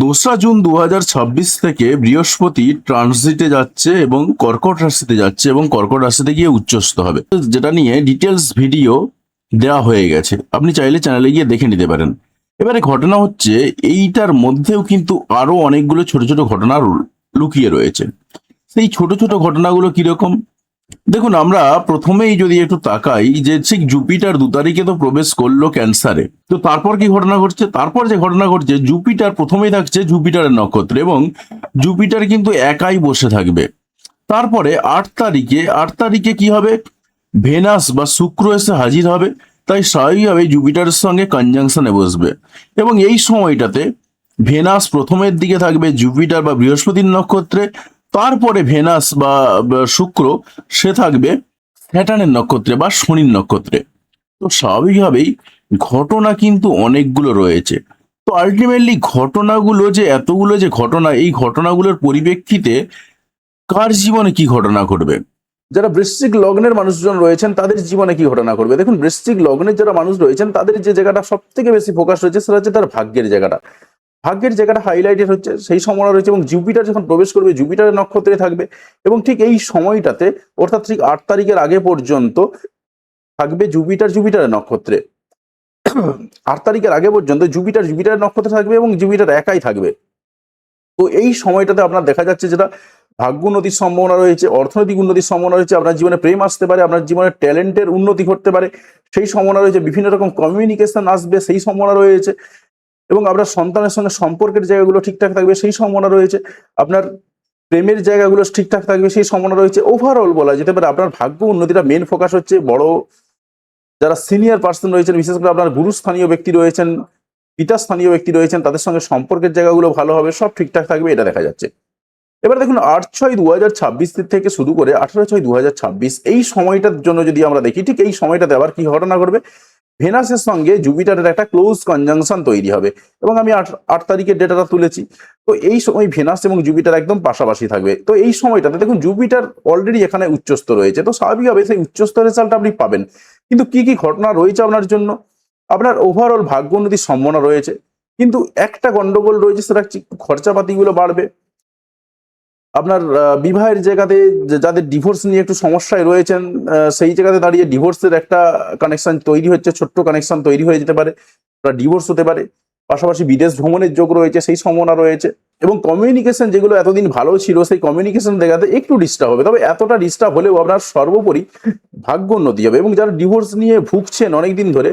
2রা June 2026 থেকে বৃহস্পতি ট্রানজিটে যাচ্ছে এবং কর্কট রাশিতে যাচ্ছে এবং কর্কট রাশিতে গিয়ে উচ্চস্থ হবে, যেটা নিয়ে ডিটেলস ভিডিও দেওয়া হয়ে গেছে। আপনি চাইলে চ্যানেলে গিয়ে দেখে নিতে পারেন। এবারে ঘটনা হচ্ছে, এইটার মধ্যেও কিন্তু আরো অনেকগুলো ছোট ছোট ঘটনা লুকিয়ে রয়েছে। সেই ছোট ছোট ঘটনাগুলো কিরকম দেখুন, আমরা প্রথমেই যদি একটু তাকাই যে ঠিক জুপিটার 2 তারিখে তো প্রবেশ করলো ক্যান্সারে। তো তারপর কি ঘটনা ঘটছে? তারপর যে ঘটনা ঘটছে, জুপিটার প্রথমেই থাকছে জুপিটারের নক্ষত্রে এবং জুপিটার কিন্তু একাই বসে থাকবে। তারপরে 8 তারিখে কি হবে? ভেনাস বা শুক্র এসে হাজির হবে। তাই স্বাভাবিকভাবে জুপিটারের সঙ্গে কনজাংশনে বসবে এবং এই সময়টাতে ভেনাস প্রথমের দিকে থাকবে জুপিটার বা বৃহস্পতির নক্ষত্রে। তারপরে ভেনাস বা শুক্র সে থাকবে স্যাটার্নের নক্ষত্রে বা শনির নক্ষত্রে। তো স্বাভাবিকভাবেই ঘটনা কিন্তু অনেকগুলো রয়েছে। তো আলটিমেটলি ঘটনাগুলো যে এতগুলো যে ঘটনা, এই ঘটনাগুলোর পরিপ্রেক্ষিতে কার জীবনে কি ঘটনা ঘটবে? যারা বৃশ্চিক লগ্নের মানুষজন রয়েছেন তাদের জীবনে কি ঘটনা ঘটবে? দেখুন, বৃশ্চিক লগ্নের যারা মানুষ রয়েছেন তাদের যে জায়গাটা সব থেকে বেশি ফোকাস রয়েছে সেটা হচ্ছে তার ভাগ্যের জায়গাটা। ভাগ্যের জায়গাটা হাইলাইটেড হচ্ছে, সেই সম্ভাবনা রয়েছে। এবং জুপিটার যখন প্রবেশ করবে জুপিটারের নক্ষত্রে থাকবে এবং ঠিক এই সময়টাতে অর্থাৎ ঠিক 8 তারিখের আগে পর্যন্ত থাকবে জুপিটারের নক্ষত্রে। 8 তারিখের আগে পর্যন্ত জুপিটারের নক্ষত্রে থাকবে এবং জুপিটার একাই থাকবে। তো এই সময়টাতে আপনার দেখা যাচ্ছে যেটা ভাগ্য উন্নতির সম্ভাবনা রয়েছে, অর্থনৈতিক উন্নতির সম্ভাবনা রয়েছে, আপনার জীবনে প্রেম আসতে পারে, আপনার জীবনে ট্যালেন্টের উন্নতি ঘটতে পারে সেই সম্ভাবনা রয়েছে, বিভিন্ন রকম কমিউনিকেশন আসবে সেই সম্ভাবনা রয়েছে এবং আপনার সন্তানের সঙ্গে সম্পর্কের জায়গাগুলো ঠিকঠাক থাকবে সেই সম্ভাবনা রয়েছে, আপনার প্রেমের জায়গাগুলো ঠিকঠাক থাকবে সেই সম্ভাবনা রয়েছে। ওভারঅল বলা যেতে পারে আপনার ভাগ্য উন্নতিটা মেন ফোকাস হচ্ছে। বড় যারা সিনিয়র পার্সন রয়েছেন, বিশেষ করে আপনার গুরুস্থানীয় ব্যক্তি রয়েছেন, পিতাস্থানীয় ব্যক্তি রয়েছেন, তাদের সঙ্গে সম্পর্কের জায়গাগুলো ভালো হবে, সব ঠিকঠাক থাকবে, এটা দেখা যাচ্ছে। এবার দেখুন, 8/6/2026 থেকে শুরু করে 18/6/2026 এই সময়টার জন্য যদি আমরা দেখি, ঠিক এই সময়টাতে আবার কি ঘটনা ঘটবে? ভেনাসের সঙ্গে জুপিটারের একটা ক্লোজ কনজাংশন তৈরি হবে এবং আমি 8 তারিখের ডেটাটা তুলেছি। তো এই সময় ভেনাস এবং জুপিটার একদম পাশাপাশি থাকবে। তো এই সময়টাতে দেখুন জুপিটার অলরেডি এখানে উচ্চস্থ রয়েছে, তো স্বাভাবিকভাবে সেই উচ্চস্থ রেজাল্ট আপনি পাবেন। কিন্তু কি কি ঘটনা রয়েছে আপনার জন্য? আপনার ওভারঅল ভাগ্য উন্নতির সম্ভাবনা রয়েছে, কিন্তু একটা গন্ডগোল রয়েছে, সেটা হচ্ছে একটু খরচাপাতিগুলো বাড়বে। আপনার বিবাহের জায়গাতে যাদের ডিভোর্স নিয়ে একটু সমস্যায় রয়েছেন, সেই জায়গাতে দাঁড়িয়ে ডিভোর্সের একটা কানেকশন তৈরি হচ্ছে, ছোট্ট কানেকশন তৈরি হয়ে যেতে পারে, ডিভোর্স হতে পারে। পাশাপাশি বিদেশ ভ্রমণের যোগ রয়েছে, সেই সম্ভাবনা রয়েছে। এবং কমিউনিকেশন যেগুলো এতদিন ভালো ছিল, সেই কমিউনিকেশন জায়গাতে একটু ডিস্টার্ব হবে, তবে এতটা ডিস্টার্ব হলেও আপনার সর্বোপরি ভাগ্য উন্নতি হবে। এবং যারা ডিভোর্স নিয়ে ভুগছেন অনেকদিন ধরে,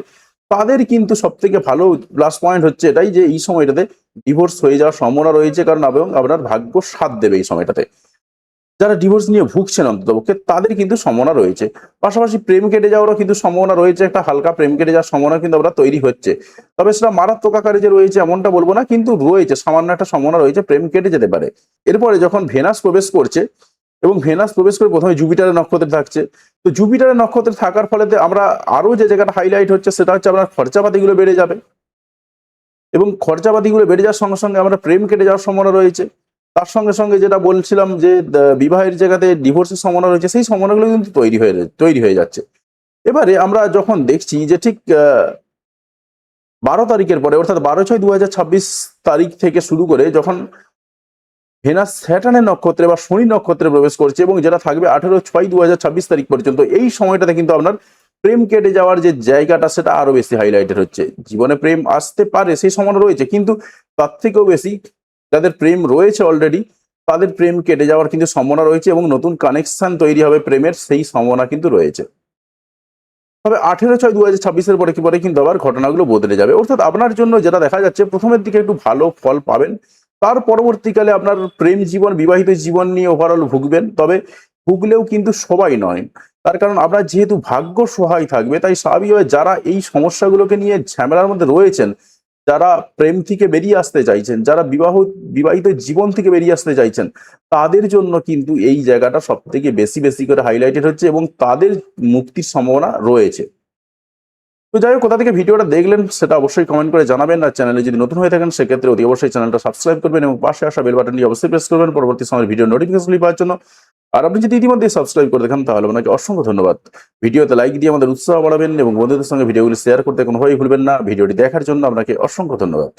তাদের কিন্তু সব থেকে ভালো প্লাস পয়েন্ট হচ্ছে এটাই যে এই সময়টাতে ডিভোর্স হয়ে যাওয়ার সম্ভাবনা রয়েছে, কারণ এবং আপনার ভাগ্য সাথ দেবে এই সময়টাতে। যারা ডিভোর্স নিয়ে ভুগছেন অন্ততপক্ষে তাদের কিন্তু সম্ভাবনা রয়েছে। পাশাপাশি প্রেম কেটে যাওয়ারও কিন্তু সম্ভাবনা রয়েছে, একটা হালকা প্রেম কেটে যাওয়ার সম্ভাবনা কিন্তু আমরা তৈরি হচ্ছে। তবে সেটা মারাত্মক আকারে যে রয়েছে এমনটা বলবো না, কিন্তু রয়েছে, সামান্য একটা সম্ভাবনা রয়েছে, প্রেম কেটে যেতে পারে। এরপরে যখন ভেনাস প্রবেশ করছে এবং ভেনাস প্রবেশ করে প্রথমে জুপিটারের নক্ষত্রে থাকছে, তো জুপিটারের নক্ষত্রে থাকার ফলে আমরা আরো যে জায়গাটা হাইলাইট হচ্ছে সেটা হচ্ছে আপনার খরচাপাতিগুলো বেড়ে যাবে এবং খরচাপাতিগুলো বেড়ে যাওয়ার সঙ্গে সঙ্গে আমরা প্রেম কেটে যাওয়ার সম্ভাবনা রয়েছে। তার সঙ্গে সঙ্গে যেটা বলছিলাম যে বিবাহের জায়গাতে ডিভোর্সের সম্ভাবনা রয়েছে, সেই সম্ভাবনাগুলো কিন্তু তৈরি হয়ে যাচ্ছে। এবারে আমরা যখন দেখছি যে ঠিক 12 তারিখের পরে অর্থাৎ 12/6/2026 তারিখ থেকে শুরু করে যখন ভেনাস স্যাটার্নের নক্ষত্রে বা শনি নক্ষত্রে প্রবেশ করছে এবং যেটা থাকবে 18/6/2026 তারিখ পর্যন্ত, এই সময়টাতে কিন্তু আপনার প্রেম কেটে যাওয়ার যে জায়গাটা সেটা আরো বেশি হাইলাইটেড হচ্ছে। জীবনে প্রেম আসতে পারে সেই সম্ভাবনা রয়েছে, কিন্তু তার থেকেও বেশি যাদের প্রেম রয়েছে অলরেডি তাদের প্রেম কেটে যাওয়ার কিন্তু সম্ভাবনা রয়েছে এবং নতুন কানেকশন তৈরি হবে প্রেমের, সেই সম্ভাবনা কিন্তু রয়েছে। তবে 18/6/2026 পরে কিন্তু আবার ঘটনাগুলো বদলে যাবে। অর্থাৎ আপনার জন্য যেটা দেখা যাচ্ছে, প্রথমের দিকে একটু ভালো ফল পাবেন, তার পরবর্তীকালে আপনার প্রেম জীবন, বিবাহিত জীবন নিয়ে ওভারঅল ভুগবেন। তবে ভুগলেও কিন্তু সবাই নয়, তার কারণ আপনার যেহেতু ভাগ্য সহায় থাকবে, তাই স্বাভাবিকভাবে যারা এই সমস্যাগুলোকে নিয়ে ঝামেলার মধ্যে রয়েছেন, যারা প্রেম থেকে বেরিয়ে আসতে চাইছেন, যারা বিবাহিত জীবন থেকে বেরিয়ে আসতে চাইছেন, তাদের জন্য কিন্তু এই জায়গাটা সব থেকে বেশি বেশি করে হাইলাইটেড হচ্ছে এবং তাদের মুক্তির সম্ভাবনা রয়েছে। তো যাই হোক, কোথা থেকে ভিডিওটা দেখলেন সেটা অবশ্যই কমেন্ট করে জানাবেন। আর চ্যানেলে যদি নতুন হয়ে থাকেন সেক্ষেত্রে অতি অবশ্যই চ্যানেলটা সাবস্ক্রাইব করবেন এবং পাশে আসা বেল বাটনটি অবশ্যই প্রেস করবেন পরবর্তী সময়ের ভিডিও নোটিফিকেশন পাওয়ার জন্য। আর আপনি যদি ইতিমধ্যে সাবস্ক্রাইব করে দেখেন তাহলে আপনাকে অসংখ্য ধন্যবাদ। ভিডিওতে লাইক দিয়ে আমাদের উৎসাহ বাড়াবেন এবং বন্ধুদের সঙ্গে ভিডিওগুলি শেয়ার করতে কোনোভাবেই ভুলবেন না। ভিডিওটি দেখার জন্য আপনাকে অসংখ্য ধন্যবাদ।